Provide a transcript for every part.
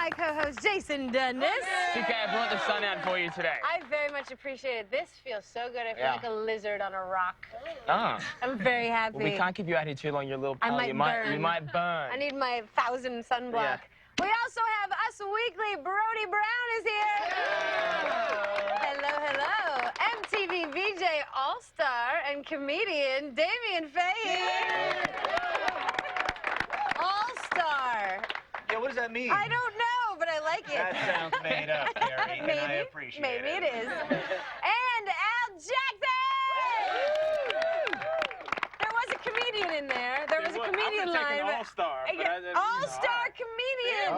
my co-host, Jason Dundas. TK, I brought the sun out for you today. I very much appreciate it. This feels so good. I feel like a lizard on a rock. Ah. I'm very happy. Well, we can't keep you out here too long. You're a little pale. I might burn. You might burn. I need my 1,000 sunblock. Yeah. We also have Us Weekly. Brody Brown is here. Hello, hello. MTV VJ All-Star and comedian Damien Fahey. All-Star. Yeah, what does that mean? I don't know, but I like it. That sounds made up, Carrie, and I appreciate maybe it. it is. And Al Jackson! There was a comedian in there. There was a comedian line. I was all-star. All-star comedian.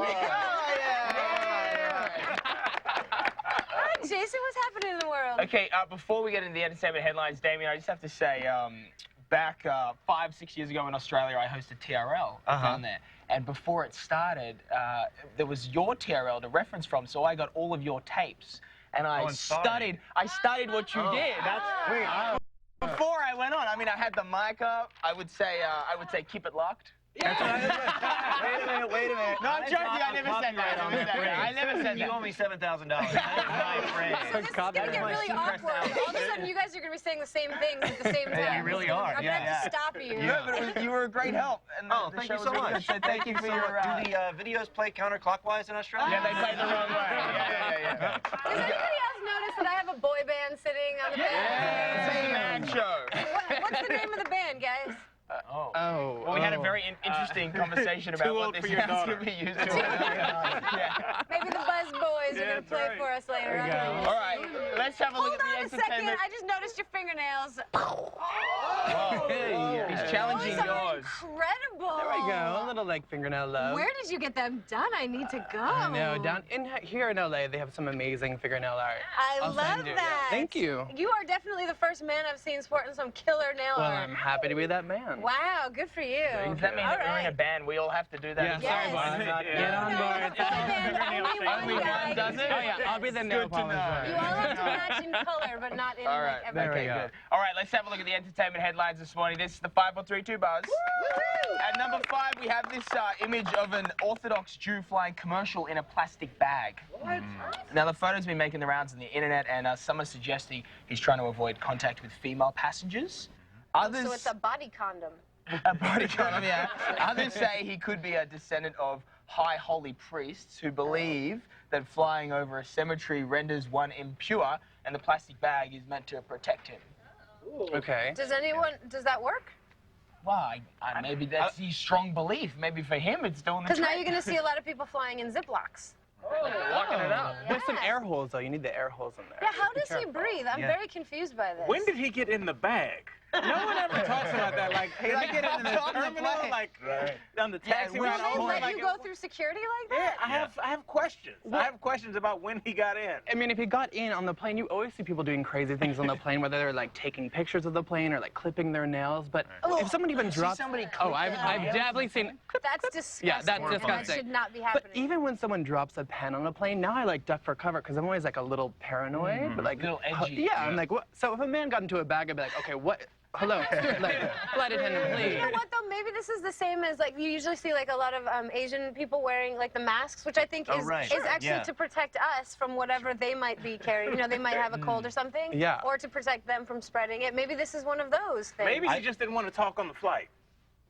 Hi, Jason, what's happening in the world? Okay, before we get into the entertainment headlines, Damien, I just have to say, back 5-6 years ago in Australia, I hosted TRL down there. And before it started, there was your TRL to reference from, so I got all of your tapes. And I studied what you did. Before I went on, I mean, I had the mic up. I would say keep it locked. That's what I said. Wait a minute. No, I'm joking. I never said that. I never said that. You owe me $7,000. That is my phrase. So this is going to get really awkward. All of a sudden, you guys are going to be saying the same things at the same time. Yeah, you really are. I'm going to have to stop you. No, but you were a great help. And Thank you so much. So thank you for your... Do the videos play counterclockwise in Australia? Yeah, they play the wrong way. Yeah. Does anybody else notice that I have a boy band sitting on the bed? Yeah, it's a man show. What's the name of the band, guys? Well, we had a very interesting conversation about what this house could be used for. Maybe the Buzz Boys are going to play for us later on. All right, let's have a look at the Hold on a second. entertainment. I just noticed your fingernails. He's challenging Those are yours. incredible. There we go. A little like fingernail love. Where did you get them done? I need to go. I know. Down in here in LA, they have some amazing fingernail art. I'll love send you. that. Thank you. You are definitely the first man I've seen sporting some killer nail Well, art. I'm happy to be that man. Wow, good for you. Does that mean All that we're in a right. band? We all have to do that? Yeah, sorry, boys. Get on board. It's not a band. Only one guy. does it? Oh yeah, I'll be the nail polisher. You all have to match in color, but not in All like right, every. there we okay, go. good. All right, let's have a look at the entertainment headlines this morning. This is the 5-4-3-2 buzz. At number 5, we have this image of an Orthodox Jew flying commercial in a plastic bag. What? Now, the photo's been making the rounds on the internet, and some are suggesting he's trying to avoid contact with female passengers. Others, So it's a body condom. a body condom, yeah. Others say he could be a descendant of high holy priests who believe that flying over a cemetery renders one impure, and the plastic bag is meant to protect him. Okay. Does that work? Well, maybe that's his strong belief. Maybe for him, it's doing the Because trick. now you're going to see a lot of people flying in Ziplocs. Locking it up. There's some air holes though. You need the air holes in there. Yeah, how does he breathe? I'm very confused by this. When did he get in the bag? No one ever talks about that. Like, he like get in the terminal, like on the taxi Will ride they home. let Like, you go through security like yeah, that? I have questions. I have questions about when he got in. I mean, if he got in on the plane, you always see people doing crazy things on the plane, whether they're like taking pictures of the plane or like clipping their nails. But if someone even drops, I've definitely seen. That's disgusting. Yeah, that's disgusting. That should not be But happening. even when someone drops a pen on a plane, now I like duck for cover because I'm always like a little paranoid, but like A little edgy. Yeah, I'm like, what? So if a man got into a bag, I'd be like, okay, what? Hello, like, flight attendant, please. You know what though? Maybe this is the same as like you usually see like a lot of Asian people wearing like the masks, which I think is actually to protect us from whatever they might be carrying. You know, they might have a cold or something. Yeah. Or to protect them from spreading it. Maybe this is one of those things. Maybe he just didn't want to talk on the flight.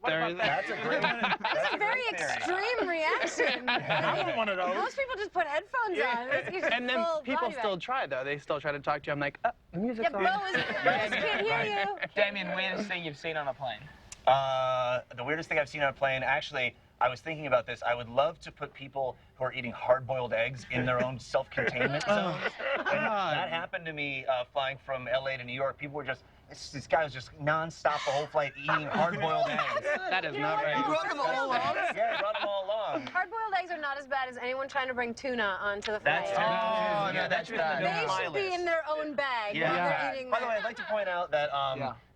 What about that? That's a great That's a very extreme reaction. I want one of those. Most people just put headphones on. It's just And then full people body still bag. try though. They still try to talk to you. I'm like, the music's Yeah, on. Rose can't hear you. Damien, weirdest thing you've seen on a plane? The weirdest thing I've seen on a plane, actually, I was thinking about this. I would love to put people who are eating hard-boiled eggs in their own self-containment zones. That happened to me flying from LA to New York. People were just, this guy was just nonstop the whole flight eating hard-boiled eggs. That is not right. You brought them all along? Yeah, I brought them all along. Hard-boiled eggs are not as bad as anyone trying to bring tuna onto the flight. That's Oh, no, that's bad. They should be in their own bag while they're eating By the way, I'd like to point out that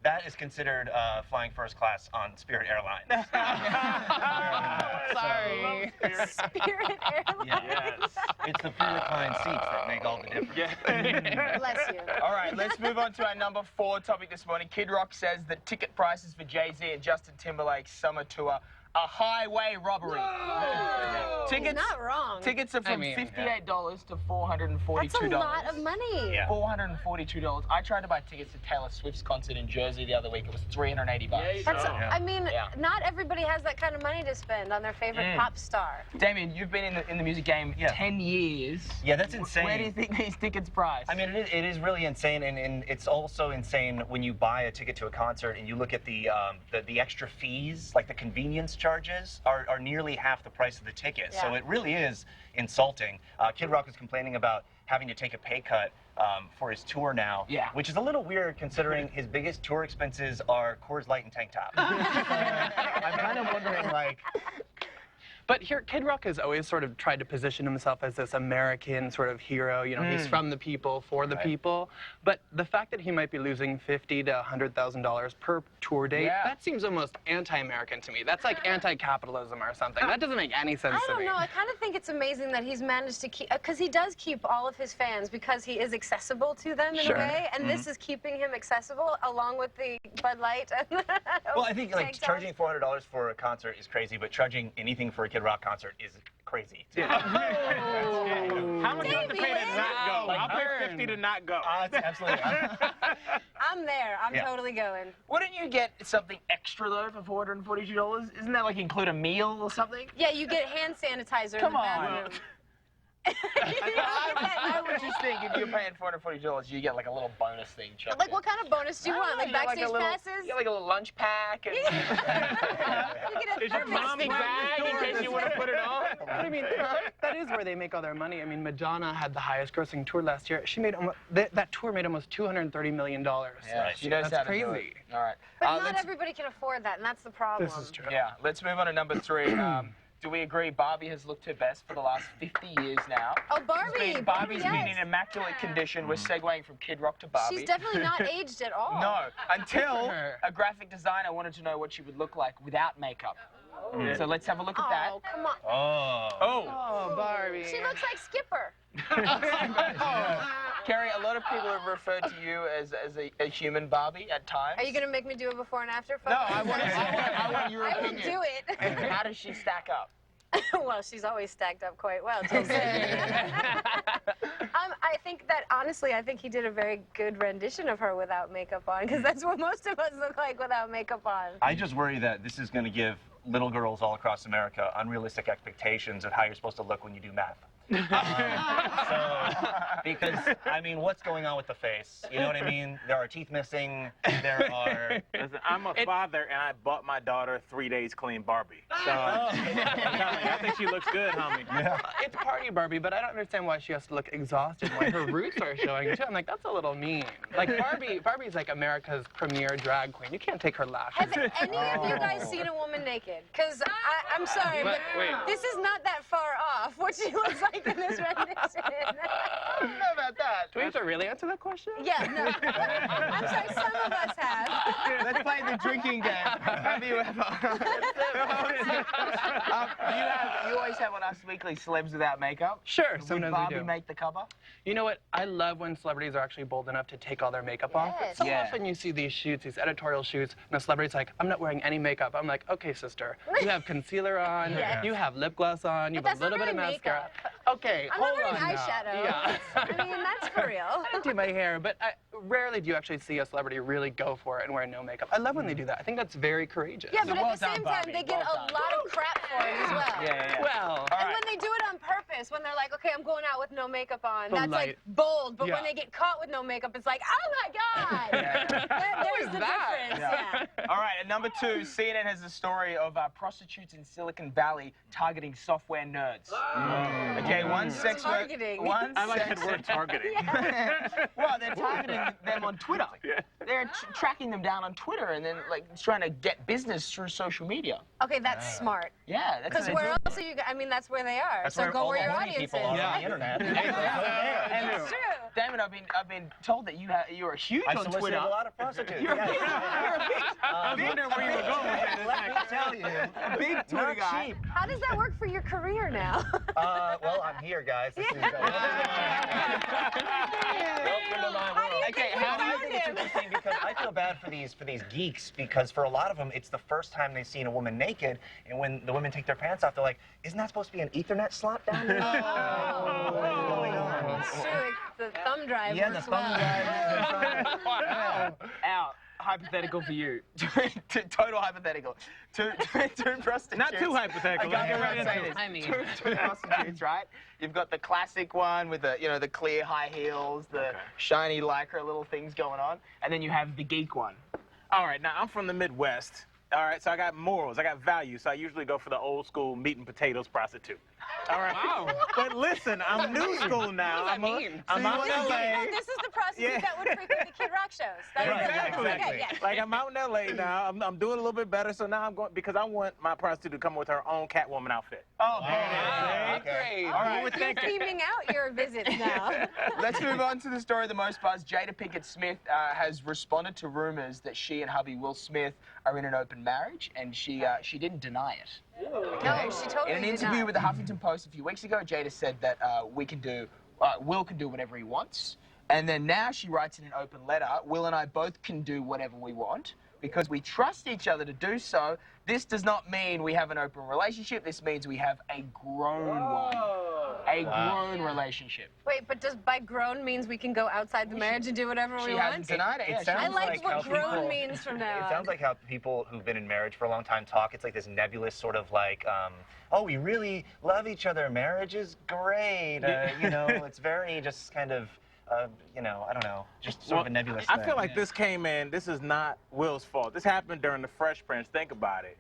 that is considered flying first class on Spirit Airlines. Sorry. Spirit Airlines. Yes. It's the pre-reclined seats that make all the difference. Bless you. All right, let's move on to our number 4 topic this morning. Kid Rock says that ticket prices for Jay-Z and Justin Timberlake's summer tour a highway robbery. Tickets, Not wrong. tickets are from $58 to $442. That's a lot of money. Yeah. $442. I tried to buy tickets to Taylor Swift's concert in Jersey the other week. It was $380. That's, I mean, not everybody has that kind of money to spend on their favorite pop star. Damien, you've been in the music game 10 years. Yeah, that's insane. Where do you think these tickets price? I mean, it is really insane, and it's also insane when you buy a ticket to a concert and you look at the extra fees, like the convenience charges, are nearly half the price of the ticket. Yeah. So it really is insulting. Kid Rock was complaining about having to take a pay cut for his tour now, which is a little weird considering his biggest tour expenses are Coors Light and tank top. I'm kind of wondering, like. But here, Kid Rock has always sort of tried to position himself as this American sort of hero. You know, he's from the people, for the people. But the fact that he might be losing $50,000 to $100,000 per tour date, that seems almost anti-American to me. That's like anti-capitalism or something. That doesn't make any sense to me. I don't know. I kind of think it's amazing that he's managed to keep, because he does keep all of his fans because he is accessible to them in a way, and this is keeping him accessible along with the Bud Light. And Well, I think like charging $400 for a concert is crazy, but charging anything for a Kid Rock concert is crazy. Too. How much do you have to pay to not go? Like, I'll pay 50 to not go. Absolutely. I'm there. I'm totally going. Wouldn't you get something extra though for $442? Isn't that like include a meal or something? Yeah, you get hand sanitizer Come in the on. bathroom. I would just think if you're paying $442, you get like a little bonus thing. Like, what kind of bonus do you want? Like backstage passes? You get like a little lunch pack. And You get a Is your mom thermos. bag in case you want to put it on? But I mean, that is where they make all their money. I mean, Madonna had the highest grossing tour last year. She made almost, that tour made almost $230 million. Yeah, she knows That's how to do crazy. it. All right. But not everybody can afford that, and that's the problem. This is true. Yeah, let's move on to number 3. Do we agree Barbie has looked her best for the last 50 years now? Oh, Barbie! Barbie's been in immaculate condition. We're segueing from Kid Rock to Barbie. She's definitely not aged at all. No, until a graphic designer wanted to know what she would look like without makeup. So let's have a look at that. Oh, come on. Oh, Barbie. She looks like Skipper. Carrie, a lot of people have referred to you as a human Barbie at times. Are you going to make me do a before and after photo? No, I want your I opinion. would do it. How does she stack up? Well, she's always stacked up quite well, Jason. I think that, honestly, I think he did a very good rendition of her without makeup on, because that's what most of us look like without makeup on. I just worry that this is going to give little girls all across America unrealistic expectations of how you're supposed to look when you do math. Because, I mean, what's going on with the face? You know what I mean? There are teeth missing. There are... Listen, I'm a father, and I bought my daughter 3 days clean Barbie. So, I'm telling you, I think she looks good, homie. It's party Barbie, but I don't understand why she has to look exhausted when her roots are showing too. I'm like, that's a little mean. Like Barbie's like America's premier drag queen. You can't take her lashes. Have any of you guys seen a woman naked? Because I'm sorry, but this is not that far off what she looks like in this rendition. I don't know about that. Do we have to really answer that question? Yeah, no. I'm sorry, some of us have. Let's play the drinking game. Have you ever? You always have on Us Weekly celebs without makeup. Sure, Would sometimes Barbie we do. make the cover? You know what? I love when celebrities are actually bold enough to take all their makeup off. Yes. So often you see these shoots, these editorial shoots, and a celebrity's like, I'm not wearing any makeup. I'm like, okay, sister, you have concealer on, you have lip gloss on, you But have a that's little not bit of really mascara. makeup. Okay, I'm hold not on wearing now. eyeshadow. Yeah. I mean, that's for real. I don't do my hair, but rarely do you actually see a celebrity really go for it and wear no makeup. I love when they do that. I think that's very courageous. Yeah, but Well at the same done, time, Barbie. they get Well a done. lot of crap for it as well. Yeah. Well, And when they do it on purpose, when they're like, okay, I'm going out with no makeup on, The that's light. like bold. But Yeah. when they get caught with no makeup, it's like, oh my God! There's the that? difference. Yeah. All right, at number 2, CNN has a story of prostitutes in Silicon Valley targeting software nerds. Okay, one sex worker. Targeting. I like that word targeting. Well, they're targeting them on Twitter. They're tracking them down on Twitter and then like trying to get business through social media. Okay, that's smart. Yeah, that's Because what where they do. else are you? I mean, that's where they are. That's so where go all where the your horny audience people is. are on Yeah. the internet. And It's true. Damon, I've been told that you're huge I on solicited Twitter. a lot of prostitutes. You're a yes. big, I was wondering where you were going with that. Let me tell you, a big Twitter not guy. cheap. How does that work for your career now? Well, I'm here, guys. This is welcome to my world. Okay, How do you think it's interesting? Because I feel bad for these geeks, because for a lot of them, it's the first time they've seen a woman naked, and when the women take their pants off, they're like, "Isn't that supposed to be an Ethernet slot down there?" What is going on? It's true, the thumb drive Yeah, the works thumb well. drive. Out. Hypothetical for you. Total hypothetical. Two prostitutes. Not too hypothetical. I got Let's get right right into into it. it. I mean. Two prostitutes, right? You've got the classic one with the, the clear high heels, the shiny lycra little things going on, and then you have the geek one. All right, now I'm from the Midwest. All right, so I got morals, I got values, so I usually go for the old school meat and potatoes prostitute. All right. Wow. But listen, I'm new school now. What does that mean? I'm out in LA. This is the prostitute Yeah. that would frequent the Kid Rock shows. That's Right, exactly. exactly. Okay, yeah. Like I'm out in LA now. I'm doing a little bit better, so now I'm going because I want my prostitute to come with her own Catwoman outfit. Oh, Wow. okay. Okay. All right. You're theming out your visits now. Let's move on to the story of the most buzz. Jada Pinkett Smith has responded to rumors that she and hubby Will Smith are in an open marriage, and she didn't deny it. No, she totally In an did interview not. with the Huffington Post a few weeks ago, Jada said that Will can do whatever he wants. And then now she writes in an open letter, Will and I both can do whatever we want because we trust each other to do so. This does not mean we have an open relationship. This means we have a grown one. A grown relationship. Wait, but does by grown means we can go outside the marriage and do whatever we She want? hasn't denied it. It Yeah, she sounds I hasn't. like like what how grown people- means from now It on. sounds like how people who've been in marriage for a long time talk. It's like this nebulous sort of like, oh, we really love each other. Marriage is great. It's very just kind of, I don't know, just sort of a nebulous I thing. feel like this came in. This is not Will's fault. This happened during the Fresh Prince. Think about it.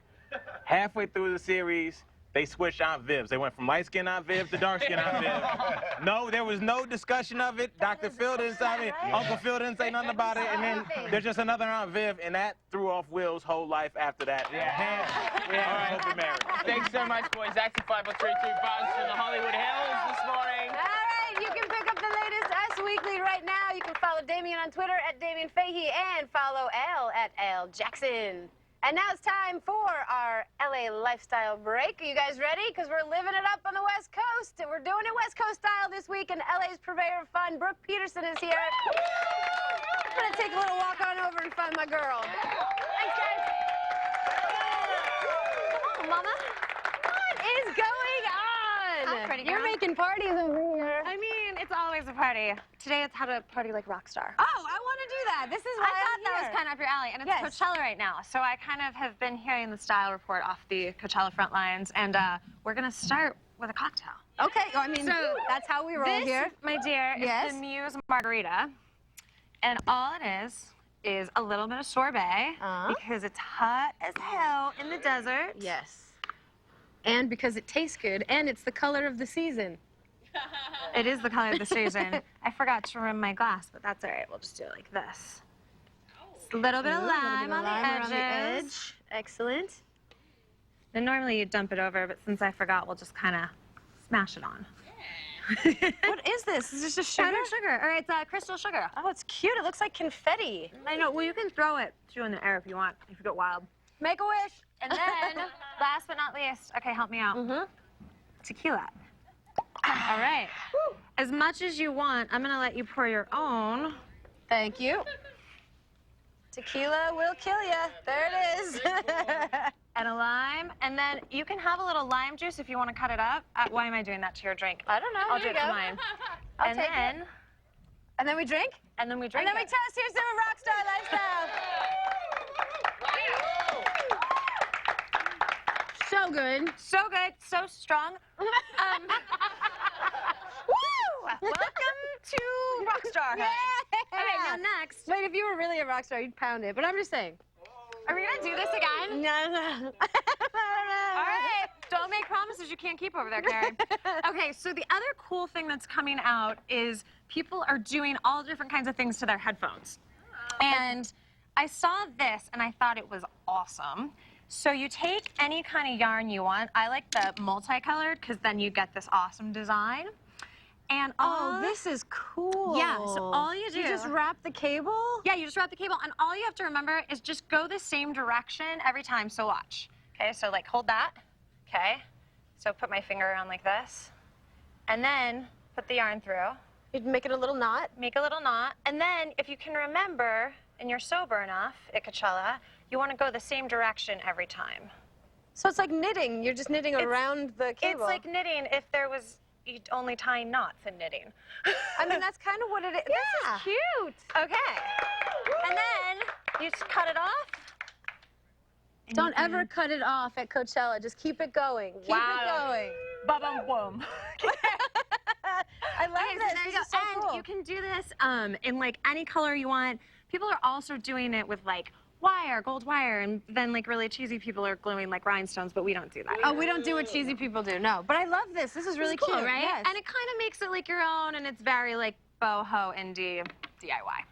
Halfway through the series, they switched Aunt Viv's. They went from light-skinned Aunt Viv to dark-skinned Aunt Viv. No, there was no discussion of it. Dr. Phil didn't say it. Uncle Phil didn't say nothing about it. And then there's just another Aunt Viv, and that threw off Will's whole life after that. Yeah. Open marriage. Thanks so much, boys. That's the 5032 Buzz from the Hollywood Hills this morning. All right, you can pick up the latest Us Weekly right now. You can follow Damien on Twitter at Damien Fahey and follow Al at Al Jackson. And now it's time for our LA lifestyle break. Are you guys ready? Because we're living it up on the West Coast. We're doing it West Coast style this week, and LA's purveyor of fun, Brooke Peterson, is here. I'm going to take a little walk on over and find my girl. Thanks, guys. Come on, Mama. What is going on? Hi, pretty You're girl. making parties over here. I mean, it's always a party. Today it's how to party like rock star. Oh, I want to do that. This is why I thought I'm that here. was kind of up your alley, and it's Yes. Coachella right now. So I kind of have been hearing the style report off the Coachella front lines, and we're gonna start with a cocktail. Okay, well, I mean, So, that's how we roll This, here. my dear, Yes. is the Muse Margarita, and all it is a little bit of sorbet because it's hot as hell in the desert. Yes. And because it tastes good, and it's the color of the season. It is the color of the season. I forgot to rim my glass, but that's all right. We'll just do it like this. Just a little bit of lime, on, the edges. Excellent. And normally you dump it over, but since I forgot, we'll just kind of smash it on. What is this? Is this just sugar? Powdered sugar, or it's crystal sugar. Oh, it's cute. It looks like confetti. I know. Well, you can throw it too in the air if you want, if you get wild. Make a wish. And then, last but not least, okay, help me out. Tequila. All right. As much as you want, I'm gonna let you pour your own. Thank you. Tequila will kill you. There it is. And a lime, and then you can have a little lime juice if you want to cut it up. Why am I doing that to your drink? I don't know. I'll Here do you it to go. mine. I'll and take then, it. And then we drink? and then we drink And then we it. toast. Here's to a rock star lifestyle. So good. So good, so strong. Woo! Welcome to Rockstar. Yeah. Okay, now next. Wait, if you were really a rock star, you'd pound it. But I'm just saying. Are we gonna do this again? No. All right. Don't make promises you can't keep over there, Carrie. Okay, so the other cool thing that's coming out is people are doing all different kinds of things to their headphones. And I saw this and I thought it was awesome. So you take any kind of yarn you want. I like the multicolored because then you get this awesome design. And Oh, this is cool. Yeah, so all you do... You just wrap the cable? Yeah, you just wrap the cable, and all you have to remember is just go the same direction every time, so watch. Okay, so like hold that, okay? So put my finger around like this, and then put the yarn through. You'd make it a little knot? Make a little knot, and then if you can remember, and you're sober enough at Coachella, you want to go the same direction every time. So it's like knitting. You're just knitting around the cable. It's like knitting if there was only tying knots in knitting. I mean, that's kind of what it is. Yeah. This is cute. Okay. And then you just cut it off. Don't ever cut it off at Coachella. Just keep it going. Keep it going. Ba-bum-boom. I love this. So there you This go. is so And cool. you can do this in like any color you want. People are also doing it with like wire, gold wire, and then like really cheesy people are gluing like rhinestones, but we don't do that. Oh, we don't do what cheesy people do. No, but I love this. This is really It's cool, cute, right? Yes. And it kind of makes it like your own, and it's very like boho indie DIY.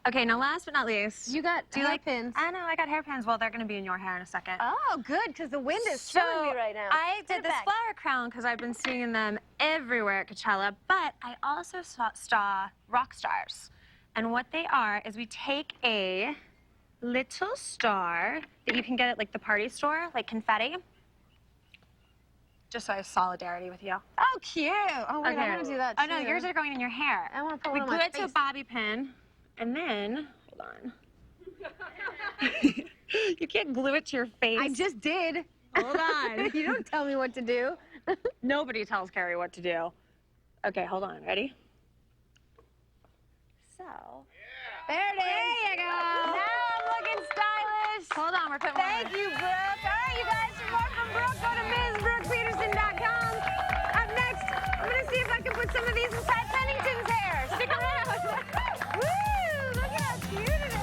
Okay, now last but not least, You got hairpins. I know, I got hairpins. Well, they're gonna be in your hair in a second. Oh, good, because the wind is So killing me right now. I Put did it this back. flower crown because I've been seeing them everywhere at Coachella, but I also saw rock stars. And what they are is we take a little star that you can get at like the party store, like confetti. Just so I have solidarity with you. Oh, cute. Oh, wait, I want to do that, too. Oh, no, yours are going in your hair. I want to put We one on glue my it to a face. bobby pin, and then, hold on. You can't glue it to your face. I just did. Hold on. You don't tell me what to do. Nobody tells Carrie what to do. Okay, hold on. Ready? So. There it is. There you go. Now I'm looking stylish. Hold on, we're putting one Thank in. you, Brooke. All right, you guys, for more from Brooke, go to MsBrookePeterson.com. Up next, I'm going to see if I can put some of these in Pat Pennington's hair. Stick around. Woo! Look at how cute it is.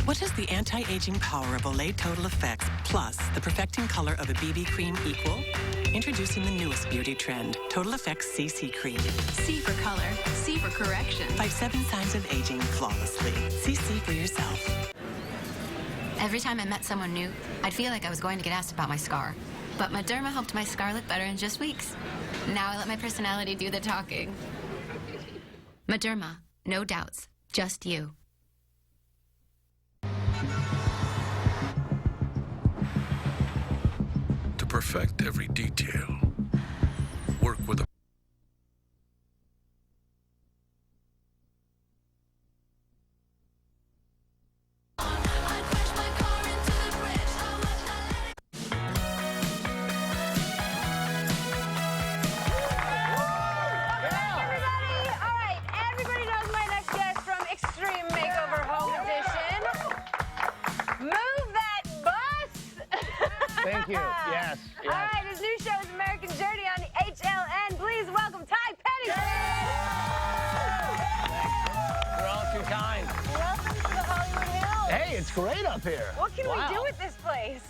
What does the anti-aging power of Olay Total Effects plus the perfecting color of a BB cream equal? Introducing the newest beauty trend, Total Effects CC Cream. C for color, C for correction. Fight 7 signs of aging flawlessly. CC for yourself. Every time I met someone new, I'd feel like I was going to get asked about my scar. But Mederma helped my scar look better in just weeks. Now I let my personality do the talking. Mederma, no doubts, just you. To perfect every detail, work with a Everybody knows my next guest from Extreme Makeover Home Edition. Move that bus! Thank you. Yes. All right, his new show is American Journey on HLN. Please welcome Ty Pennington. You're all too kind. Welcome to the Hollywood Hills. Hey, it's great up here. What can Wow. we do with this place?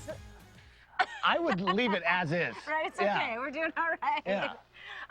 I would leave it as is. Right, it's Yeah. okay. We're doing all right. Yeah.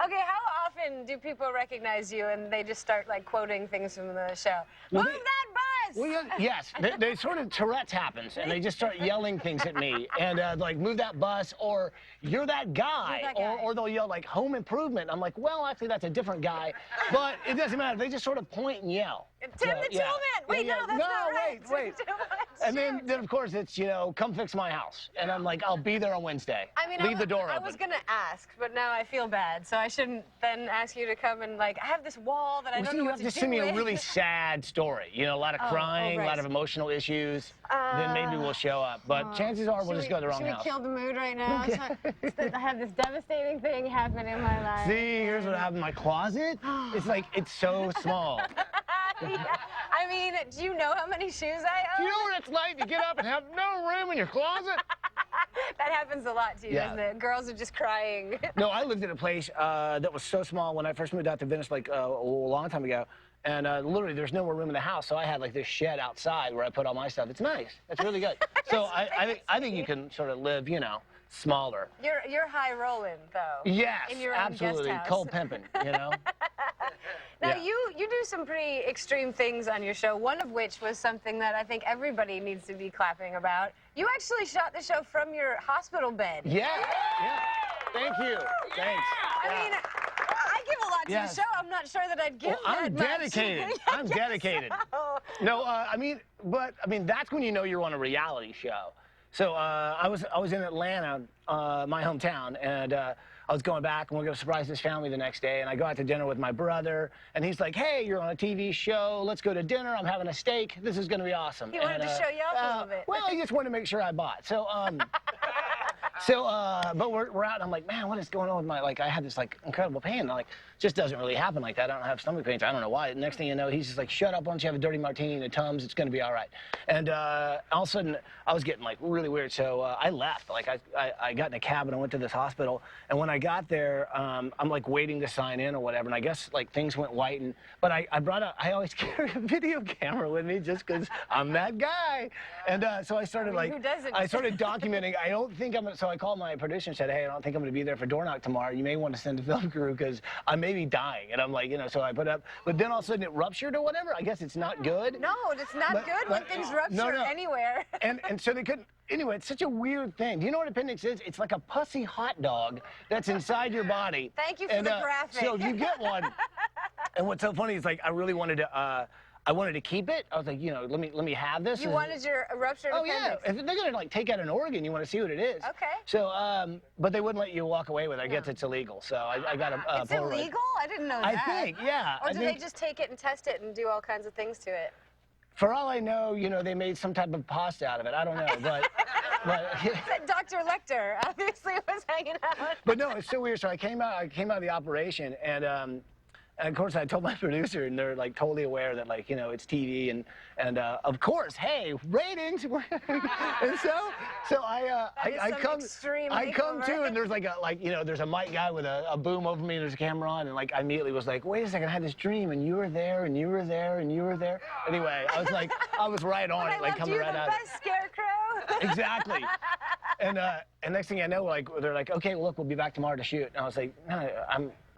Okay, how often do people recognize you and they just start like quoting things from the show? Well, Move they- that bus! Well, yes, they sort of Tourette's happens, and they just start yelling things at me, and like move that bus, or you're that guy, You're that guy. Or they'll yell like home improvement. I'm like, well, actually, that's a different guy, but it doesn't matter. They just sort of point and yell. Tim the yeah. Toolman! Wait, Yeah, no, that's not right. wait. Too much. And then of course it's come fix my house, and I'm like, I'll be there on Wednesday. I mean, leave the door I open. was gonna ask, but now I feel bad, so I shouldn't then ask you to come and like, I have this wall that I Well, don't see, know you what have to to do send me with. a really sad story. A lot of crying, a right. lot of emotional issues. Then maybe we'll show up. But chances are we'll just go to the wrong house. Should we kill the mood right now? I have this devastating thing happening in my life. See, here's what I have in my closet. It's so small. Yeah. I mean, do you know how many shoes I Do own? you know what it's like to get up and have no room in your closet? That happens a lot to you, Yeah. doesn't it? Girls are just crying. No, I lived in a place that was so small when I first moved out to Venice, like a long time ago. And literally, there's no more room in the house, so I had like this shed outside where I put all my stuff. It's nice. It's really good. So I think you can sort of live, smaller. You're high rolling though. Yes, in your own absolutely. guest house. Cold pimping, you know. Now Yeah. you do some pretty extreme things on your show. One of which was something that I think everybody needs to be clapping about. You actually shot the show from your hospital bed. Yeah. Yeah. Thank you. Thanks. I mean, I give a lot to Yes. the show. I'm not sure that I'd give Well, that I'm much. dedicated. I I'm guess dedicated. so. No, I mean, that's when you know you're on a reality show. So I was in Atlanta, my hometown, and I was going back, and we're going to surprise his family the next day. And I go out to dinner with my brother, and he's like, "Hey, you're on a TV show. Let's go to dinner. I'm having a steak. This is going to be awesome." He wanted to show you off a little bit. Well, he just wanted to make sure I bought. So, but we're out, and I'm like, man, what is going on with my, like, I had this, like, incredible pain. And, like, just doesn't really happen like that. I don't have stomach pains. I don't know why. Next thing you know, he's just like, shut up. Why don't you have a dirty martini and a Tums? It's going to be all right. And all of a sudden, I was getting, like, really weird. So I left. Like, I got in a cab, and I went to this hospital. And when I got there, I'm, like, waiting to sign in or whatever. And I guess, like, things went white. But I always carry a video camera with me just because I'm that guy. And so I started, like, who doesn't? I started documenting. I don't think I'm gonna, so I called my producer and said, hey, I don't think I'm going to be there for door knock tomorrow. You may want to send a film crew because I may be dying. And I'm like, you know, so I put up. But then all of a sudden it ruptured or whatever. I guess it's not good. No, it's not good when things rupture anywhere. And so they couldn't. Anyway, it's such a weird thing. Do you know what appendix is? It's like a pussy hot dog that's inside your body. Thank you for the graphic. So if you get one, and what's so funny is, like, I really wanted to. I wanted to keep it. I was like, you know, let me have this. You wanted your ruptured appendix? Oh yeah. If they're gonna, like, take out an organ, you want to see what it is. Okay. So, but they wouldn't let you walk away with it. I guess it's illegal. So I got a. It's illegal? I didn't know that. I think, yeah. Or do they just take it and test it and do all kinds of things to it? For all I know, you know, they made some type of pasta out of it. I don't know, but Dr. Lecter obviously was hanging out. But no, it's so weird. So I came out of the operation, and of course I told my producer, and they're, like, totally aware that, like, you know, it's TV, and of course, hey, ratings. And so I come to, and there's there's a mic guy with a boom over me, and there's a camera on, and, like, I immediately was like, wait a second, I had this dream, and you were there, and you were there, and you were there. Anyway, I was like, I was right on it, like, coming right out. The best scarecrow. Exactly. And next thing I know, like, they're like, okay, well, look, we'll be back tomorrow to shoot. And I was like, no,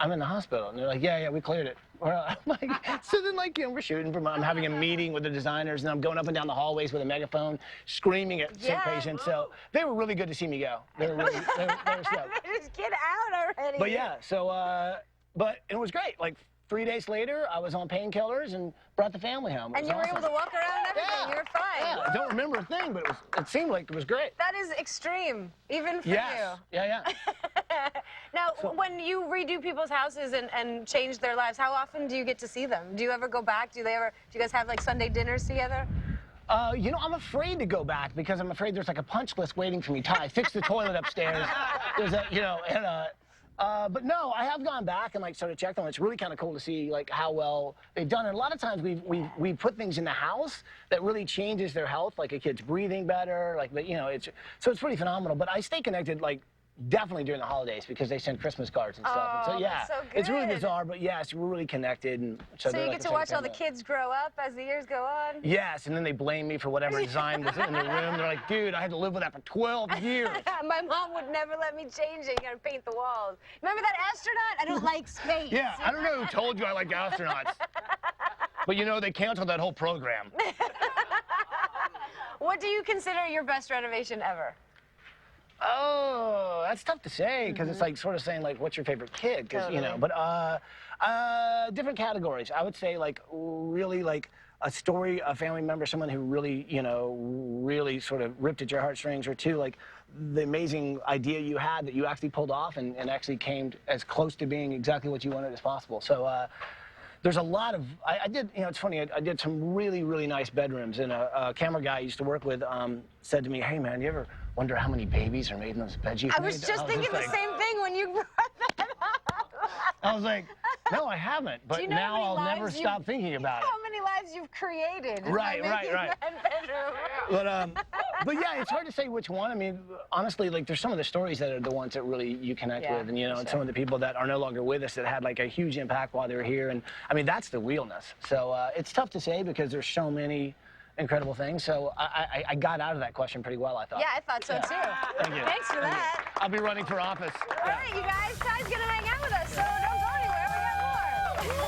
I'm in the hospital. And they're like, yeah, we cleared it. Well, I'm like, so then, like, you know, we're shooting I'm having a meeting with the designers, and I'm going up and down the hallways with a megaphone, screaming at sick patients. So they were really good to see me go. They were really, they were stoked. Just get out already. But yeah, so, but it was great. Like, 3 days later, I was on painkillers and brought the family home. And you were able to walk around and everything. Yeah. You were fine. Yeah, I don't remember a thing, but it seemed like it was great. That is extreme, even for Yes. you. Yeah. Now, when you redo people's houses and change their lives, how often do you get to see them? Do you ever go back? Do you guys have, like, Sunday dinners together? You know, I'm afraid to go back because I'm afraid there's, like, a punch list waiting for me. Ty, fix the toilet upstairs. There's a, you know, and but no, I have gone back and, like, sort of checked on it. It's really kind of cool to see, like, how well they've done. And a lot of times we put things in the house that really changes their health, like a kid's breathing better, like, you know, so it's pretty phenomenal. But I stay connected, like, definitely during the holidays because they send Christmas cards and stuff. And so, yeah, that's so it's really good. bizarre, but yes, we're really connected. And so you get to watch all the kids grow up as the years go on? Yes, and then they blame me for whatever design was in the room. They're like, dude, I had to live with that for 12 years. My mom would never let me change it. You gotta paint the walls. Remember that astronaut? I don't like space. Yeah, I don't know who told you I liked astronauts. But, you know, they canceled that whole program. What do you consider your best renovation ever? Oh, that's tough to say because it's like sort of saying, like, what's your favorite kid? Because, you know, but different categories. I would say, like, really, like, a story, a family member, someone who really, you know, really sort of ripped at your heartstrings, or two, like, the amazing idea you had that you actually pulled off and actually came as close to being exactly what you wanted as possible. So, there's a lot of, I did, you know, it's funny, I did some really, really nice bedrooms, and a camera guy I used to work with said to me, hey, man, you ever wonder how many babies are made in those beds you've made? I was just thinking the same thing when you brought that up. I was like, no, I haven't, but now I'll never stop thinking about it. How many lives you've created. Right. Bedroom. But yeah, it's hard to say which one. I mean, honestly, like, there's some of the stories that are the ones that really you connect with, and, you know, and some of the people that are no longer with us that had, like, a huge impact while they were here, and I mean, that's the realness. So it's tough to say because there's so many, incredible things. So I got out of that question pretty well, I thought. Yeah, I thought so too. Thank you. Thanks for that. I'll be running for office. All right, you guys. Ty's going to hang out with us, so don't go anywhere. We got more.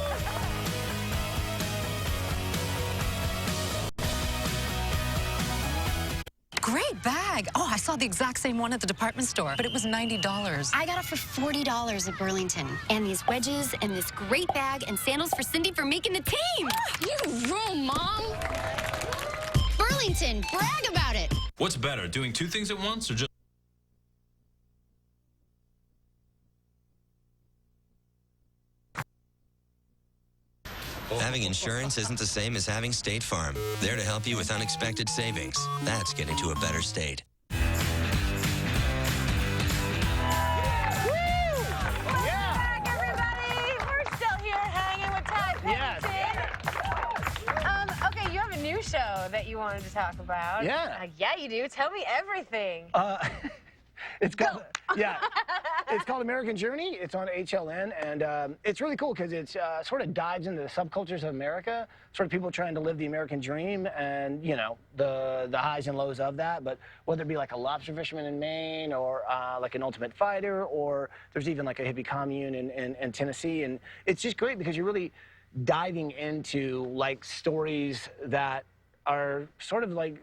Great bag. Oh, I saw the exact same one at the department store, but it was $90. I got it for $40 at Burlington. And these wedges and this great bag and sandals for Cindy for making the team. You rule, Mom. Burlington, brag about it. What's better, doing two things at once or just... Having insurance isn't the same as having State Farm. There to help you with unexpected savings. That's getting to a better state. Back, everybody. We're still here hanging with Ty Pennington. Okay, you have a new show that you wanted to talk about. Yeah. Yeah, you do. Tell me everything. It's called, yeah, it's called American Journey. It's on HLN, and it's really cool because it's sort of dives into the subcultures of America, sort of people trying to live the American dream, and you know the highs and lows of that. But whether it be like a lobster fisherman in Maine, or like an ultimate fighter, or there's even like a hippie commune in Tennessee, and it's just great because you're really diving into like stories that are sort of like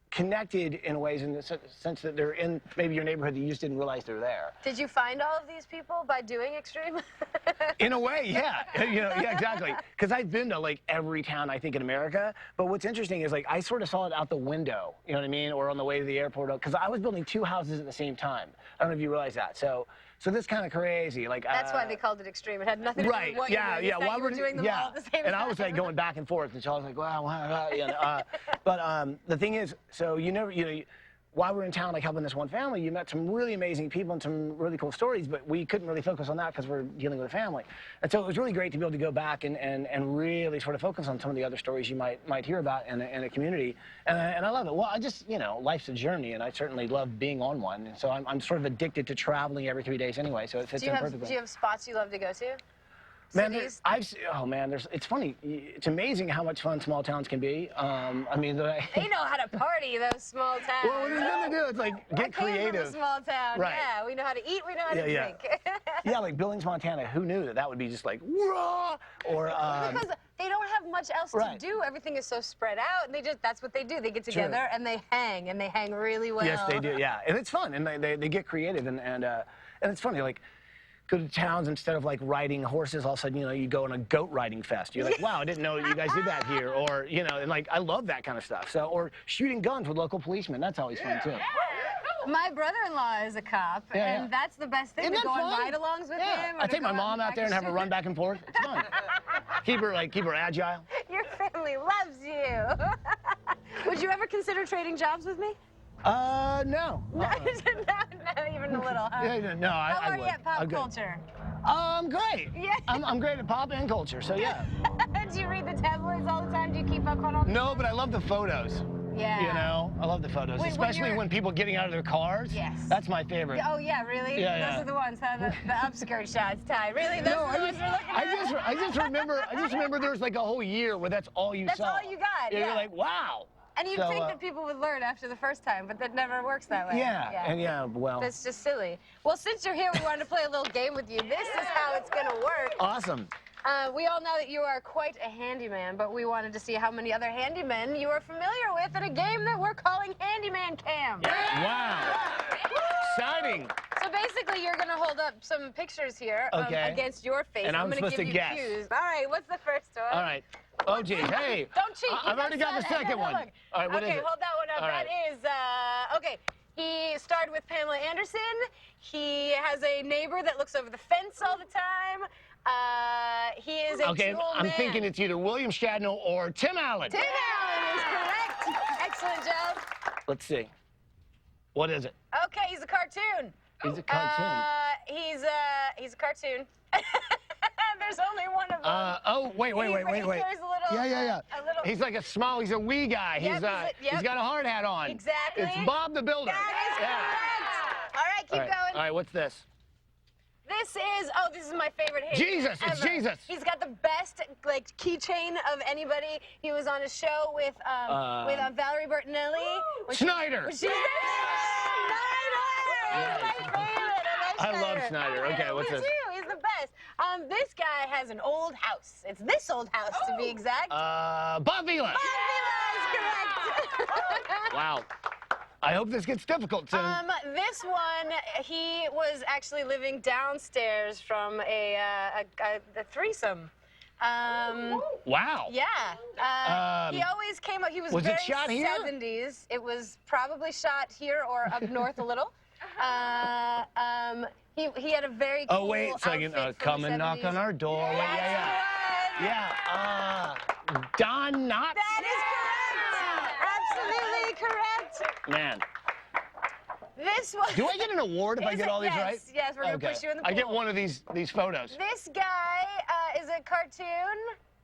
connected in ways in the sense that they're in maybe your neighborhood that you just didn't realize they're there. Did you find all of these people by doing Extreme? In a way, yeah. You know, yeah, exactly. Because I've been to like every town I think in America, but what's interesting is like I sort of saw it out the window, you know what I mean, or on the way to the airport, because I was building two houses at the same time. I don't know if you realize that. So this kind of crazy. Like that's why they called it Extreme. It had nothing to do with what you were doing. You said you were doing them all at the same time. And I was like going back and forth, and so I was like, wow, you know. But the thing is, so while we're in town, like helping this one family, you met some really amazing people and some really cool stories, but we couldn't really focus on that because we're dealing with a family. And so it was really great to be able to go back and really sort of focus on some of the other stories you might hear about in a community. And I love it. Well, I just, you know, life's a journey, and I certainly love being on one. And so I'm sort of addicted to traveling every 3 days anyway, so it fits in perfectly. Do you have spots you love to go to? Man, it's funny. It's amazing how much fun small towns can be. I mean, they know how to party, those small towns. Well, what there's nothing to do. It's like get creative. From a small town. Right. Yeah, we know how to eat. We know how to drink. Yeah, like Billings, Montana. Who knew that would be just like raw? Or because they don't have much else to do. Everything is so spread out, and that's what they do. They get together and they hang really well. Yes, they do. Yeah, and it's fun, and they get creative, and it's funny, like. Go to towns, instead of like riding horses, all of a sudden, you know, you go on a goat riding fest. You're like, wow, I didn't know you guys did that here. Or, you know, and like, I love that kind of stuff. So, or shooting guns with local policemen. That's always fun too. My brother-in-law is a cop, and that's the best thing, to go on ride-alongs with him. I take my mom out there and have her run back and forth. It's fun. keep her agile. Your family loves you. Would you ever consider trading jobs with me? No. Not even a little, huh? Yeah, no, How are you at pop culture? I'm great. Yeah. I'm great at pop and culture, so yeah. Do you read the tabloids all the time? Do you keep up on all the No, but I love the photos. Yeah. You know, I love the photos, especially when people getting out of their cars. Yes. That's my favorite. Oh, yeah, really? Yeah, Those are the ones, huh? The upskirt shots, Ty. Really? Those are the ones we're looking at? I just remember there was like a whole year where that's all you saw. That's all you got, You're like, wow. And you'd think that people would learn after the first time, but that never works that way. Yeah, well. That's just silly. Well, since you're here, we wanted to play a little game with you. This is how it's going to work. Awesome. We all know that you are quite a handyman, but we wanted to see how many other handymen you are familiar with in a game that we're calling Handyman Cam. Wow. Exciting. So basically, you're going to hold up some pictures here against your face. And I'm going supposed to give you guess. cues. All right, what's the first one? All right. Oh, geez, hey. Don't cheat. I've already got the second one. All right, what is it? Okay, hold that one up. All right. That is, okay. He starred with Pamela Anderson. He has a neighbor that looks over the fence all the time. He is a I'm thinking it's either William Shatner or Tim Allen. Tim Allen is correct. Excellent job. Let's see. What is it? Okay, he's a cartoon. He's a cartoon. He's a cartoon. There's only one of them. Oh, wait. There's a little, Yeah. He's like he's a wee guy. He's got a hard hat on. Exactly. It's Bob the Builder. That is correct. All right, keep going. All right, what's this? This is my favorite hit. Jesus, ever. it's Jesus. He's got the best like keychain of anybody. He was on a show with Valerie Bertinelli. Schneider. She's there. Schneider. He's my favorite. I love Schneider. Okay, what's this? Me too. He's the best. This guy has an old house. It's this old house to be exact. Bob Vila. Bob Vila is correct. Wow. I hope this gets difficult soon. This one, he was actually living downstairs from a threesome. Wow. Yeah. He always came up. He was it very shot here? 70s. It was probably shot here or up north a little. He had a very cool wait a second. Come and knock on our door. Yeah. Don Knotts. That is correct. Absolutely correct. Man. This one. Do I get an award if I get all these right? Yes, we're going to push you in the pool. I get one of these photos. This guy is a cartoon.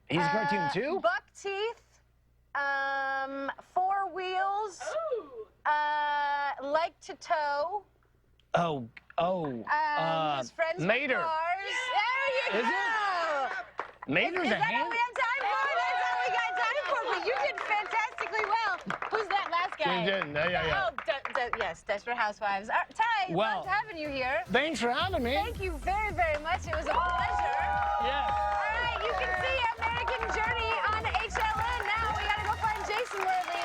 He's a cartoon too? Buck teeth. 4 wheels. Like to tow. His friends Mater. with cars. There you go. Mater's Is a that hand? all we have time for? That's all we got time for. But you did fantastically well. Who's that last guy? She didn't. Yeah. Oh, yes, Desperate Housewives. Ty, loved having you here. Thanks for having me. Thank you very, very much. It was a pleasure. Yeah. All right, you can see American Journey on HLN now. We got to go find Jason Worthy.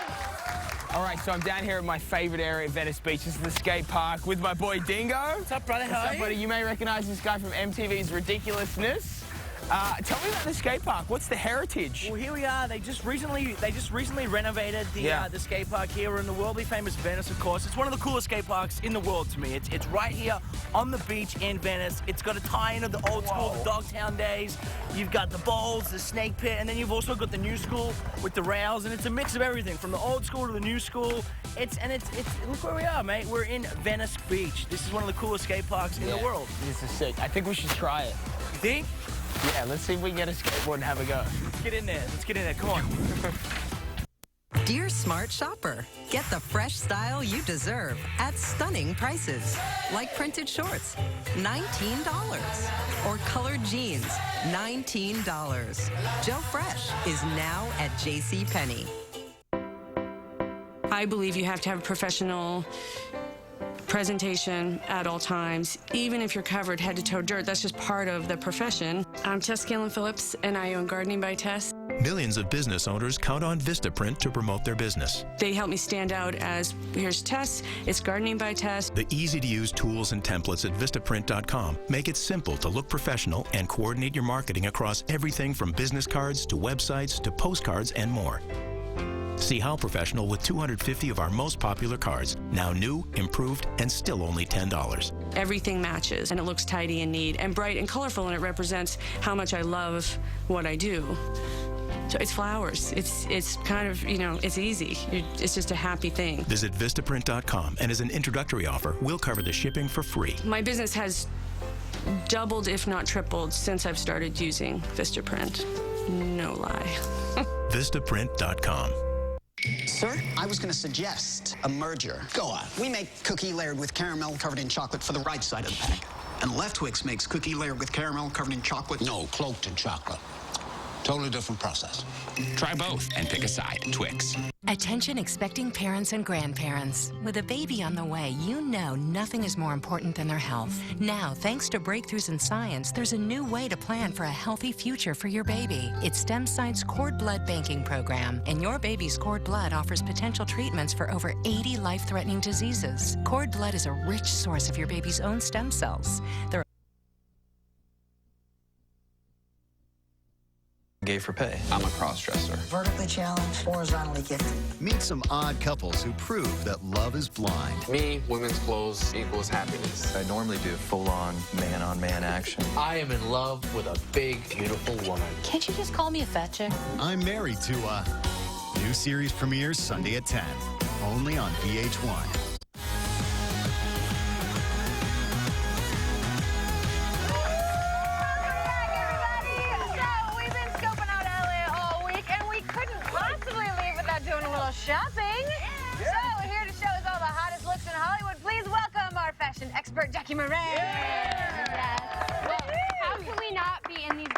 All right, so I'm down here at my favorite area of Venice Beach. This is the skate park with my boy Dingo. What's up, brother? What's up, buddy? You may recognize this guy from MTV's Ridiculousness. Tell me about the skate park. What's the heritage? Well, here we are. They just recently renovated the skate park here. We're in the worldly famous Venice, of course. It's one of the coolest skate parks in the world to me. It's right here on the beach in Venice. It's got a tie-in of the old school, the Dogtown days. You've got the bowls, the snake pit, and then you've also got the new school with the rails, and it's a mix of everything from the old school to the new school. It's look where we are, mate. We're in Venice Beach. This is one of the coolest skate parks in the world. This is sick. I think we should try it. You think? Yeah, let's see if we can get a skateboard and have a go. Let's get in there. Let's get in there. Come on. Dear smart shopper, get the fresh style you deserve at stunning prices. Like printed shorts, $19. Or colored jeans, $19. Joe Fresh is now at JCPenney. I believe you have to have a professional presentation at all times, even if you're covered head to toe dirt. That's just part of the profession. I'm Tess Galen-Phillips, and I own Gardening by Tess. Millions of business owners count on Vistaprint to promote their business. They help me stand out as, here's Tess, it's Gardening by Tess. The easy-to-use tools and templates at Vistaprint.com make it simple to look professional and coordinate your marketing across everything from business cards to websites to postcards and more. See how professional with 250 of our most popular cards, now new, improved, and still only $10. Everything matches, and it looks tidy and neat and bright and colorful, and it represents how much I love what I do. So it's flowers. It's kind of, it's easy. It's just a happy thing. Visit Vistaprint.com, and as an introductory offer, we'll cover the shipping for free. My business has doubled, if not tripled, since I've started using Vistaprint. No lie. Vistaprint.com. Sir, I was going to suggest a merger. Go on. We make cookie layered with caramel covered in chocolate for the right side of the pack. And Left Twix makes cookie layered with caramel covered in chocolate. No, cloaked in chocolate. Totally different process. Try both and pick a side. Twix. Attention expecting parents and grandparents. With a baby on the way, you know nothing is more important than their health. Now, thanks to breakthroughs in science, there's a new way to plan for a healthy future for your baby. It's StemSide's Cord Blood Banking Program, and your baby's cord blood offers potential treatments for over 80 life-threatening diseases. Cord blood is a rich source of your baby's own stem cells. Gay for pay. I'm a cross-dresser. Vertically challenged, horizontally gifted. Meet some odd couples who prove that love is blind. Me, women's clothes equals happiness. I normally do full-on man-on-man action. I am in love with a big, beautiful woman. Can't you just call me a fat chick? I'm married to a... New series premieres Sunday at 10. Only on VH1. Shopping. So here to show us all the hottest looks in Hollywood, please welcome our fashion expert, Jackie Moran. Yes. can we not be in these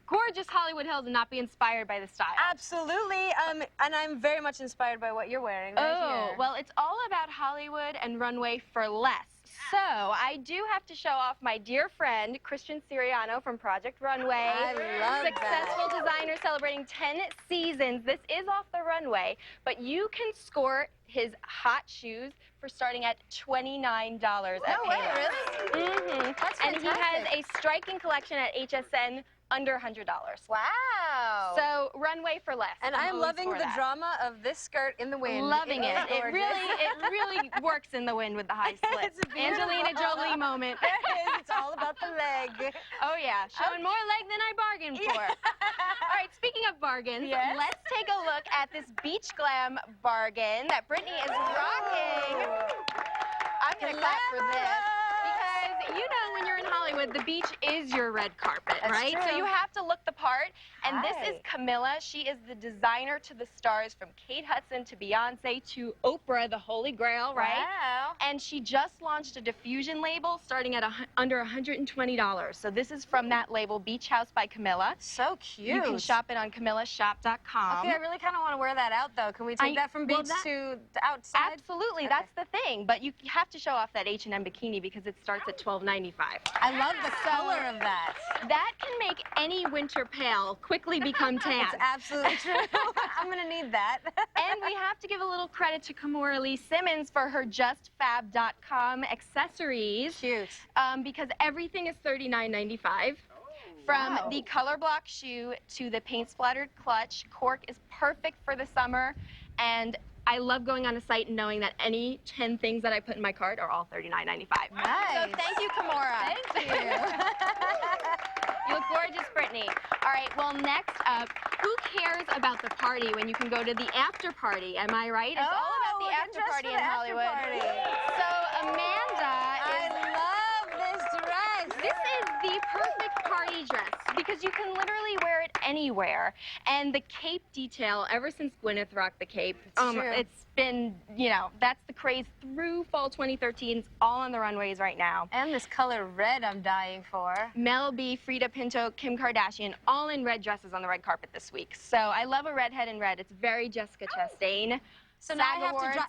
gorgeous Hollywood Hills and not be inspired by the style? Absolutely, and I'm very much inspired by what you're wearing right here. Well, it's all about Hollywood and runway for less. So, I do have to show off my dear friend, Christian Siriano from Project Runway. I love Successful designer celebrating 10 seasons. This is off the runway, but you can score his hot shoes for starting at $29 at Payless. No way, really? Mm-hmm. That's and he has fantastic. a striking collection at HSN under $100. Wow. So runway for less. And I'm always loving for the that. drama of this skirt in the wind. Loving it. is It gorgeous. really works in the wind with the high slits. It's beautiful. Angelina Jolie moment. There it is. It's all about the leg. Oh yeah, showing more leg than I bargained for. All right, speaking of bargains, let's take a look at this beach glam bargain that Brittany is rocking. I'm gonna clap for this. Because you know when you're in Hollywood, the beach is your red carpet, That's right? true. So you have to look the part. And this is Right. Camilla. She is the designer to the stars, from Kate Hudson to Beyonce to Oprah, the Holy Grail, right? Wow. And she just launched a diffusion label starting at under $120. So this is from that label, Beach House by Camilla. So cute. You can shop it on CamillaShop.com. Okay, I really kind of want to wear that out, though. Can we take that from beach to outside? Absolutely, that's the thing. But you have to show off that H&M bikini because it starts at $12.95. I love the color of that. That can make any winter pale quickly become tan. It's absolutely true. I'm going to need that. And we have to give a little credit to Kimora Lee Simmons for her JustFab.com accessories. Cute. Because everything is $39.95. From the color block shoe to the paint splattered clutch, cork is perfect for the summer. And I love going on a site and knowing that any 10 things that I put in my cart are all $39.95. Nice. So thank you, Kimora. Thank you. You look gorgeous, Brittany. All right, well, next up, who cares about the party when you can go to the after party? Am I right? It's all about the after party in Hollywood. So, Amanda I love this dress. This is the perfect party dress because you can literally wear it anywhere. And the cape detail, ever since Gwyneth rocked the cape, it's been, you know, that's the craze through fall 2013. It's all on the runways right now. And this color red I'm dying for. Mel B, Frida Pinto, Kim Kardashian, all in red dresses on the red carpet this week. So I love a redhead in red. It's very Jessica Chastain. So now I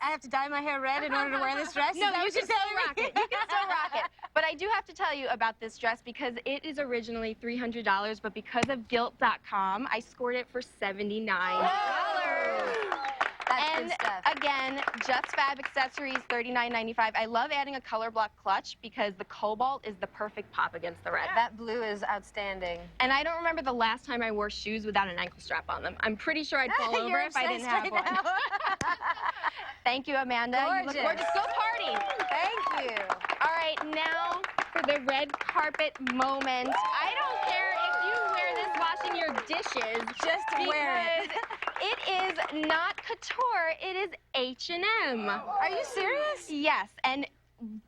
have to dye my hair red in order to wear this dress? No, you can still rock it. You can still rock it. But I do have to tell you about this dress because it is originally $300, but because of Gilt.com, I scored it for $79. That's And good stuff. again, Just Fab accessories, $39.95. I love adding a color block clutch because the cobalt is the perfect pop against the red. That blue is outstanding. And I don't remember the last time I wore shoes without an ankle strap on them. I'm pretty sure I'd fall over You're if I didn't obsessed have right one. now. Thank you, Amanda. Gorgeous. You look gorgeous. Go party. Thank you. All right, now for the red carpet moment. I don't care if you wear this washing your dishes. Just wear it. It is not couture, it is H&M. Are you serious? Yes, and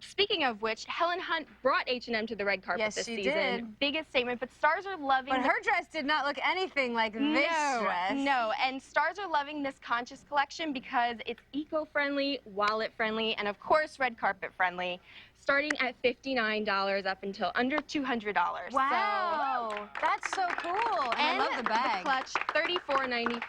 speaking of which, Helen Hunt brought H&M to the red carpet Yes, this she season. did. Biggest statement, but stars are loving But her dress did not look anything like this dress. No, and stars are loving this conscious collection because it's eco-friendly, wallet-friendly, and of course red carpet friendly. Starting at $59 up until under $200. Wow, that's so cool. And I love the bag. The clutch, $34.95,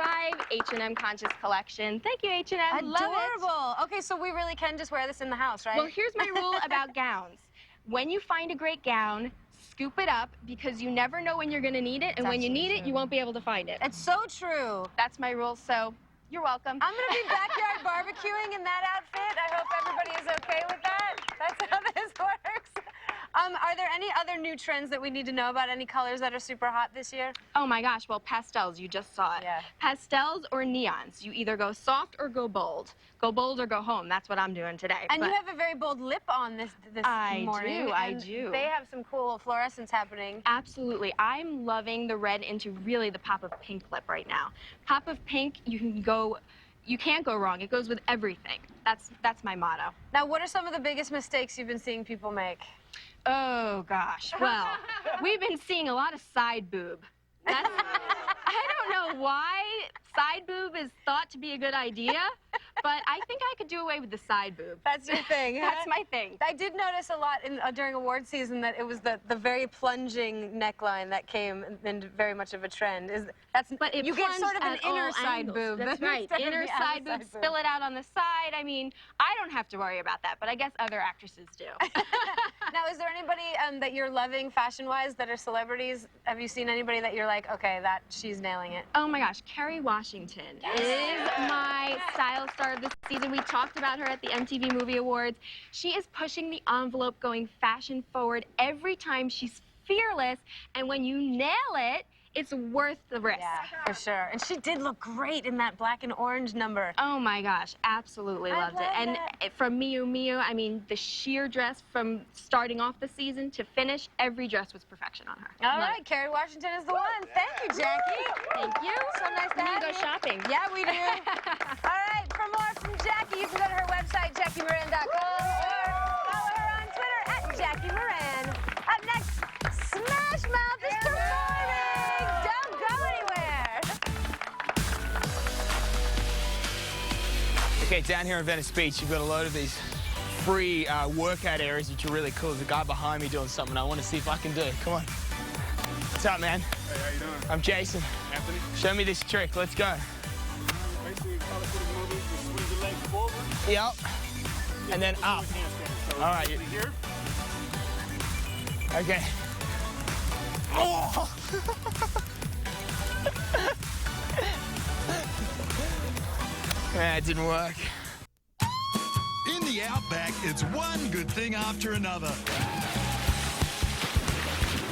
H&M Conscious Collection. Thank you, H&M. Love it. Adorable. Okay, so we really can just wear this in the house, right? Well, here's my rule about gowns. When you find a great gown, scoop it up because you never know when you're going to need it, and when you need it, you won't be able to find it. It's so true. That's my rule, so you're welcome. I'm going to be backyard barbecuing in that outfit. I hope everybody is okay with that. That's how this works. Are there any other new trends that we need to know about? Any colors that are super hot this year? Oh my gosh, well, pastels, you just saw it. Yeah. Pastels or neons. You either go soft or go bold. Go bold or go home. That's what I'm doing today. And you have a very bold lip on this morning. I do. They have some cool fluorescence happening. Absolutely. I'm loving the red into really the pop of pink lip right now. Pop of pink, you can't go wrong. It goes with everything. That's my motto. Now, what are some of the biggest mistakes you've been seeing people make? Oh, gosh. Well, we've been seeing a lot of side boob. I don't know why side boob is thought to be a good idea, But I think I could do away with the side boob. That's your thing, huh? That's my thing. I did notice a lot during award season that it was the very plunging neckline that came in very much of a trend. But you get sort of an inner side boob. That's right. Inner side boob, spill it out on the side. I mean, I don't have to worry about that, but I guess other actresses do. Now, is there anybody that you're loving fashion-wise that are celebrities? Have you seen anybody that you're like, okay, she's nailing it? Oh my gosh, Kerry Washington is my style star of the season. We talked about her at the MTV Movie Awards. She is pushing the envelope, going fashion forward every time. She's fearless, and when you nail it, it's worth the risk. Yeah, for sure. And she did look great in that black and orange number. Oh my gosh, absolutely loved it. And from Miu Miu, I mean, the sheer dress from starting off the season to finish, every dress was perfection on her. All right, Kerry Washington is the one. Thank you, Jackie. Thank you. So nice to have you. We go shopping. Yeah, we do. All right, for more from Jackie, you can go to her website, JackieMoran.com, or follow her on Twitter @JackieMoran. Up next, Smash Mouth is performing. Don't go anywhere. Okay, down here in Venice Beach, you've got a load of these free workout areas which are really cool. There's a guy behind me doing something I want to see if I can do. Come on. What's up, man? Hey, how you doing? I'm Jason. Anthony. Show me this trick. Let's go. Basically, all the footage movies, just swing your legs forward. Yep. And then up. So all right. Here. Okay. Oh! It didn't work. In the Outback, it's one good thing after another.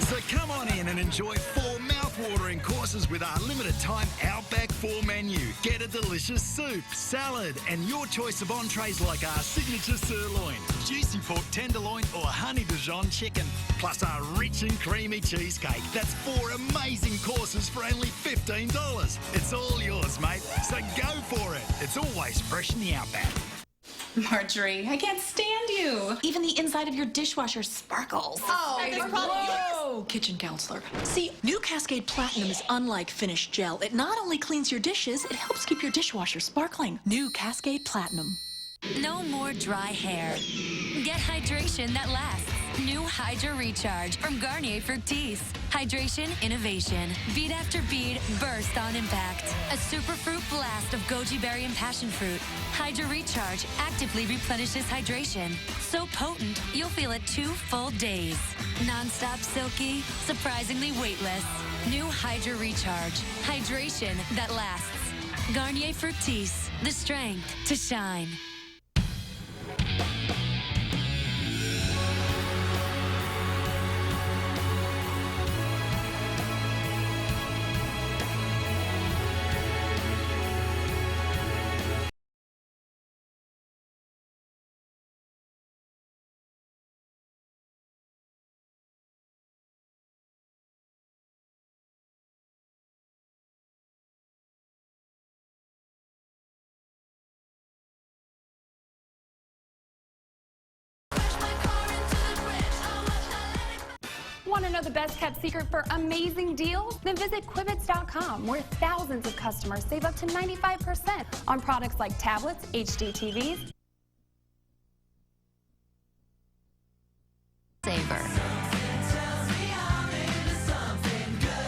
So come on in and enjoy 4 mouth-watering courses with our limited-time Outback 4 menu. Get a delicious soup, salad, and your choice of entrees like our signature sirloin, juicy pork tenderloin, or honey Dijon chicken, plus our rich and creamy cheesecake. That's 4 amazing courses for only $15. It's all yours, mate. So go for it. It's always fresh in the Outback. Marjorie, I can't stand you. Even the inside of your dishwasher sparkles. Oh, whoa! Kitchen counselor. See, new Cascade Platinum is unlike finished gel. It not only cleans your dishes, it helps keep your dishwasher sparkling. New Cascade Platinum. No more dry hair. Get hydration that lasts. New Hydra Recharge from Garnier Fructis. Hydration innovation. Bead after bead, burst on impact. A superfruit blast of goji berry and passion fruit. Hydra Recharge actively replenishes hydration. So potent, you'll feel it 2 full days. Non-stop silky, surprisingly weightless. New Hydra Recharge. Hydration that lasts. Garnier Fructis. The strength to shine. Want to know the best kept secret for amazing deals? Then visit Quibbits.com, where thousands of customers save up to 95% on products like tablets, HD TVs. Savor.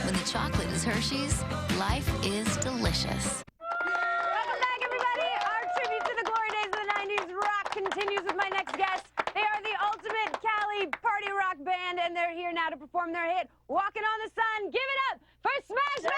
When the chocolate is Hershey's, life is delicious. Welcome back, everybody. Our tribute to the glory days of the 90s rock continues with my next guest. They are the ultimate Cali party rock band, and they're here now to perform their hit, Walking on the Sun. Give it up for Smash Mouth!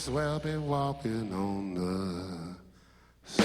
swear I'll be walking on the sun.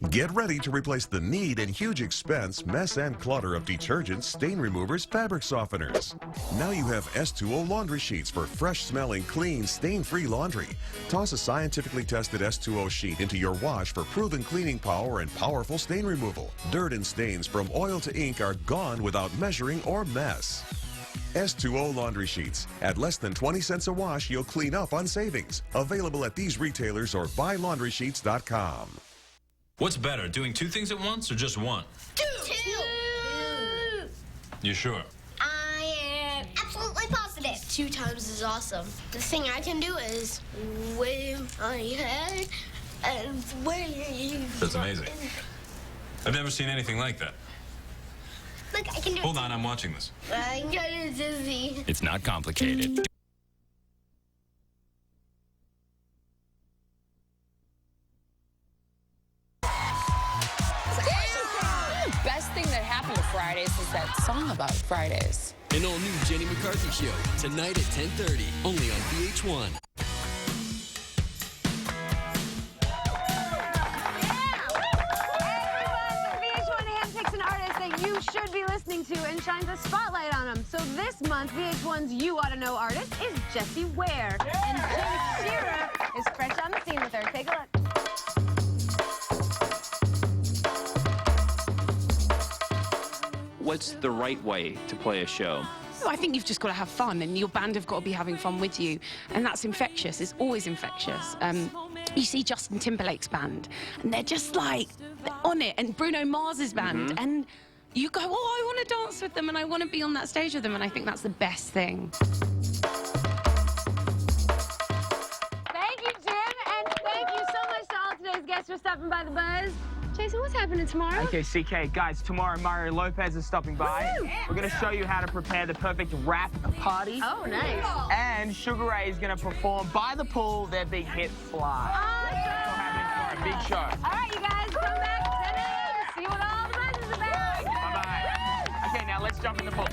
Get ready to replace the need and huge expense, mess, and clutter of detergents, stain removers, fabric softeners. Now you have S2O laundry sheets for fresh-smelling, clean, stain-free laundry. Toss a scientifically tested S2O sheet into your wash for proven cleaning power and powerful stain removal. Dirt and stains from oil to ink are gone without measuring or mess. S2O laundry sheets. At less than 20 cents a wash, you'll clean up on savings. Available at these retailers or buylaundrysheets.com. What's better, doing two things at once or just one? Two. You sure? I am absolutely positive. 2 times is awesome. The thing I can do is wave my head and wave. That's amazing. I've never seen anything like that. Look, I can do it. Hold on, I'm watching this. I'm getting dizzy. It's not complicated. Best thing that happened to Fridays is that song about Fridays. An all-new Jenny McCarthy show, tonight at 10:30, only on VH1. You should be listening to and shines a spotlight on them. So this month, VH1's You Ought to Know artist is Jessie Ware. And Jim Shearer is fresh on the scene with her. Take a look. What's the right way to play a show? I think you've just got to have fun, and your band have got to be having fun with you, and that's infectious. It's always infectious. You see Justin Timberlake's band, and they're just like they're on it, and Bruno Mars's band, and you go, oh, I want to dance with them, and I want to be on that stage with them, and I think that's the best thing. Thank you, Jim, and thank you so much to all today's guests for stopping by the Buzz. Jason, what's happening tomorrow? Okay, CK, guys, tomorrow Mario Lopez is stopping by. Woo! We're going to show you how to prepare the perfect rap party. Oh, nice. And Sugar Ray is going to perform by the pool their big hit, Fly. Awesome. Big show. All right, you guys, come back at 10 a.m. See what all the buzz is about. Bye-bye. Okay, now let's jump in the pool.